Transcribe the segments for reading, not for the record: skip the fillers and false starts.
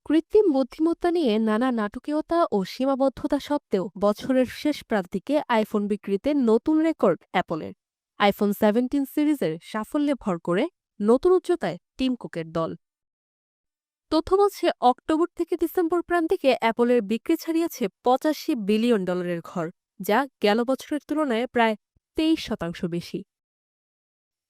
কৃত্রিম বুদ্ধিমত্তা নিয়ে নানা নাটকীয়তা ও সীমাবদ্ধতা সত্ত্বেও বছরের শেষ প্রান্তিকে আইফোন বিক্রিতে নতুন রেকর্ড অ্যাপলের। আইফোন 17 সিরিজের সাফল্যে ভর করে নতুন উচ্চতায় টিম কুকের দল। তথ্য বলছে অক্টোবর থেকে ডিসেম্বর প্রান্তিকে অ্যাপলের বিক্রি ছাড়িয়েছে $85 বিলিয়ন ঘর, যা গেল বছরের তুলনায় প্রায় 23% বেশি।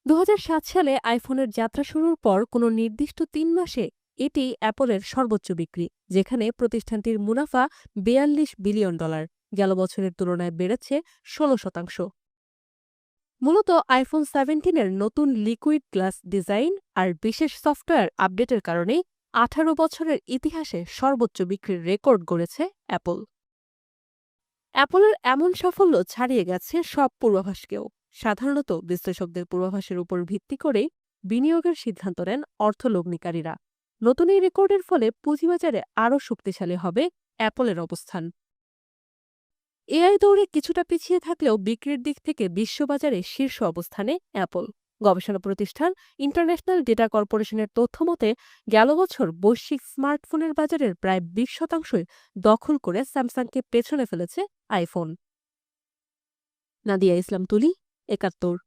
2007 সালে আইফোনের যাত্রা শুরুর পর কোনো নির্দিষ্ট 3 মাসে এটি অ্যাপলের সর্বোচ্চ বিক্রি, যেখানে প্রতিষ্ঠানটির মুনাফা $42 বিলিয়ন, গেল বছরের তুলনায় বেড়েছে 16%। মূলত আইফোন 17-এর নতুন লিকুইড গ্লাস ডিজাইন আর বিশেষ সফটওয়্যার আপডেটের কারণেই 18 বছরের ইতিহাসে সর্বোচ্চ বিক্রির রেকর্ড গড়েছে অ্যাপল। অ্যাপলের এমন সাফল্য ছাড়িয়ে গেছে সব পূর্বাভাসকেও। সাধারণত বিশ্লেষকদের পূর্বাভাসের উপর ভিত্তি করেই বিনিয়োগের সিদ্ধান্ত নেন অর্থলগ্নিকারীরা। নতুন এই রেকর্ডের ফলে পুঁজিবাজারে আরও শক্তিশালী হবে অ্যাপলের অবস্থান। এআই দৌড়ে কিছুটা পিছিয়ে থাকলেও বিক্রির দিক থেকে বিশ্ববাজারে শীর্ষ অবস্থানে অ্যাপল। গবেষণা প্রতিষ্ঠান ইন্টারন্যাশনাল ডেটা কর্পোরেশনের তথ্যমতে গেল বছর বৈশ্বিক স্মার্টফোনের বাজারের প্রায় 20%ই দখল করে স্যামসাংকে পেছনে ফেলেছে আইফোন। নাদিয়া ইসলাম তুলি, ৭১।